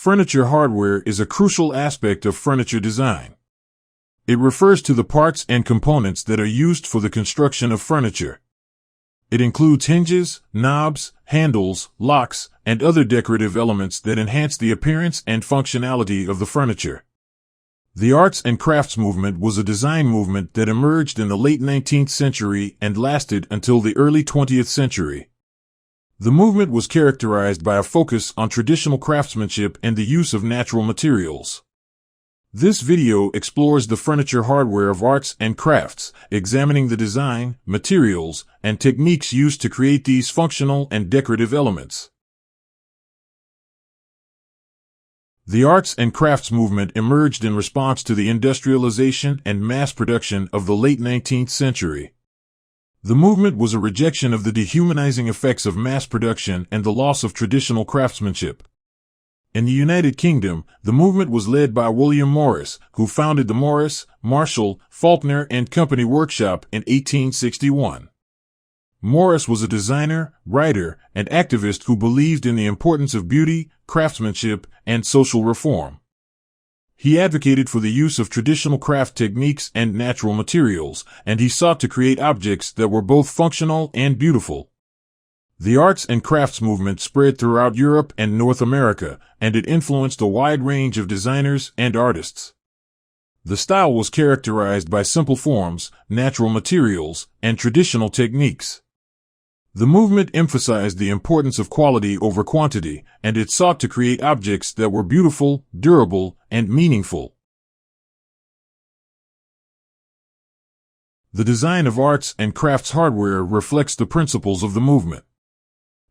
Furniture hardware is a crucial aspect of furniture design. It refers to the parts and components that are used for the construction of furniture. It includes hinges, knobs, handles, locks, and other decorative elements that enhance the appearance and functionality of the furniture. The arts and crafts movement was a design movement that emerged in the late 19th century and lasted until the early 20th century. The movement was characterized by a focus on traditional craftsmanship and the use of natural materials. This video explores the furniture hardware of arts and crafts, examining the design, materials, and techniques used to create these functional and decorative elements. The arts and crafts movement emerged in response to the industrialization and mass production of the late 19th century. The movement was a rejection of the dehumanizing effects of mass production and the loss of traditional craftsmanship. In the United Kingdom, the movement was led by William Morris, who founded the Morris, Marshall, Faulkner and Company Workshop in 1861. Morris was a designer, writer, and activist who believed in the importance of beauty, craftsmanship, and social reform. He advocated for the use of traditional craft techniques and natural materials, and he sought to create objects that were both functional and beautiful. The arts and crafts movement spread throughout Europe and North America, and it influenced a wide range of designers and artists. The style was characterized by simple forms, natural materials, and traditional techniques. The movement emphasized the importance of quality over quantity, and it sought to create objects that were beautiful, durable, and meaningful. The design of arts and crafts hardware reflects the principles of the movement.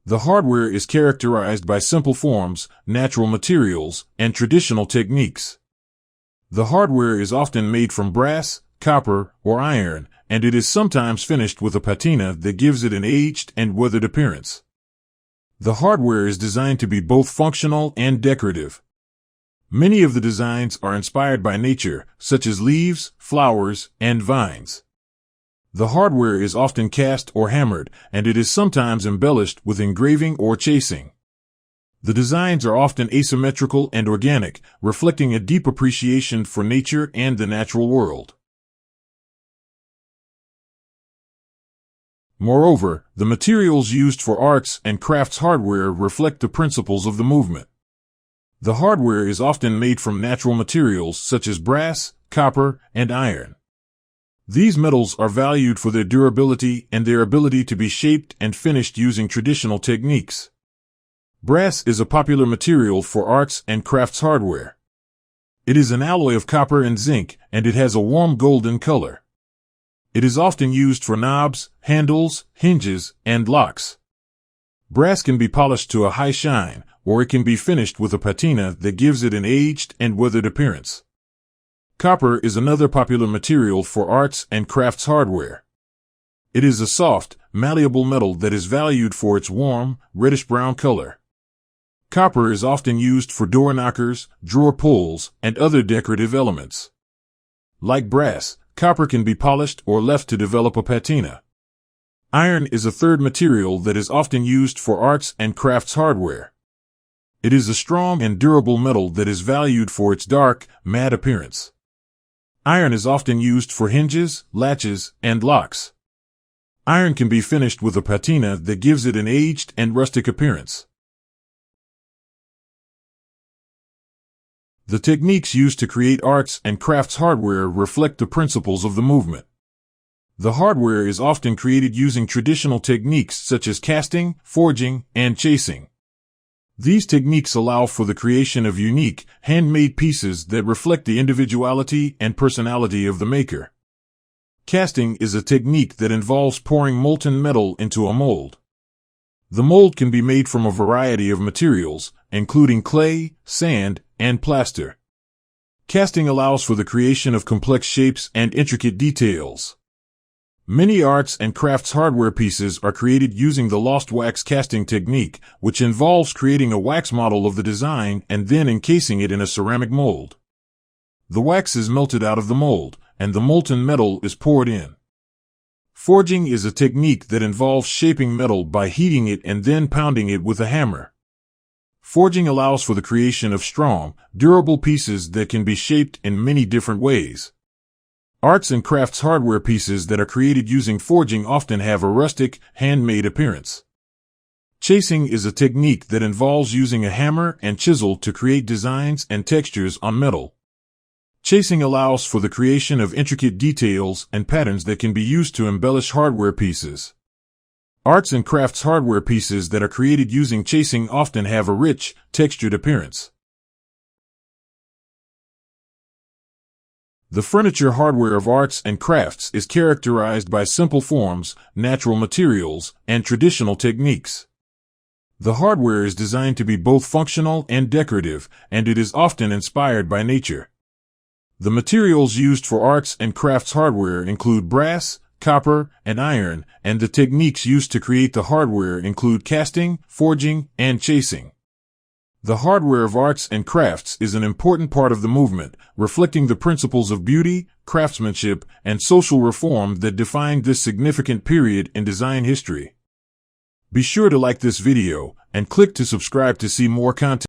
The hardware is characterized by simple forms, natural materials, and traditional techniques. The hardware is often made from brass, copper, or iron, and it is sometimes finished with a patina that gives it an aged and weathered appearance. The hardware is designed to be both functional and decorative. Many of the designs are inspired by nature, such as leaves, flowers, and vines. The hardware is often cast or hammered, and it is sometimes embellished with engraving or chasing. The designs are often asymmetrical and organic, reflecting a deep appreciation for nature and the natural world. Moreover, the materials used for arts and crafts hardware reflect the principles of the movement. The hardware is often made from natural materials such as brass, copper, and iron. These metals are valued for their durability and their ability to be shaped and finished using traditional techniques. Brass is a popular material for arts and crafts hardware. It is an alloy of copper and zinc, and it has a warm golden color. It is often used for knobs, handles, hinges, and locks. Brass can be polished to a high shine, or it can be finished with a patina that gives it an aged and weathered appearance. Copper is another popular material for arts and crafts hardware. It is a soft, malleable metal that is valued for its warm, reddish-brown color. Copper is often used for door knockers, drawer pulls, and other decorative elements. Like brass, copper can be polished or left to develop a patina. Iron is a third material that is often used for arts and crafts hardware. It is a strong and durable metal that is valued for its dark, matte appearance. Iron is often used for hinges, latches, and locks. Iron can be finished with a patina that gives it an aged and rustic appearance. The techniques used to create arts and crafts hardware reflect the principles of the movement. The hardware is often created using traditional techniques such as casting, forging, and chasing. These techniques allow for the creation of unique, handmade pieces that reflect the individuality and personality of the maker. Casting is a technique that involves pouring molten metal into a mold. The mold can be made from a variety of materials, including clay, sand, and plaster. Casting allows for the creation of complex shapes and intricate details. Many arts and crafts hardware pieces are created using the lost wax casting technique, which involves creating a wax model of the design and then encasing it in a ceramic mold. The wax is melted out of the mold, and the molten metal is poured in. Forging is a technique that involves shaping metal by heating it and then pounding it with a hammer. Forging allows for the creation of strong, durable pieces that can be shaped in many different ways. Arts and crafts hardware pieces that are created using forging often have a rustic, handmade appearance. Chasing is a technique that involves using a hammer and chisel to create designs and textures on metal. Chasing allows for the creation of intricate details and patterns that can be used to embellish hardware pieces. Arts and crafts hardware pieces that are created using chasing often have a rich, textured appearance. The furniture hardware of arts and crafts is characterized by simple forms, natural materials, and traditional techniques. The hardware is designed to be both functional and decorative, and it is often inspired by nature. The materials used for arts and crafts hardware include brass, copper, and iron, and the techniques used to create the hardware include casting, forging, and chasing. The hardware of arts and crafts is an important part of the movement, reflecting the principles of beauty, craftsmanship, and social reform that defined this significant period in design history. Be sure to like this video and click to subscribe to see more content.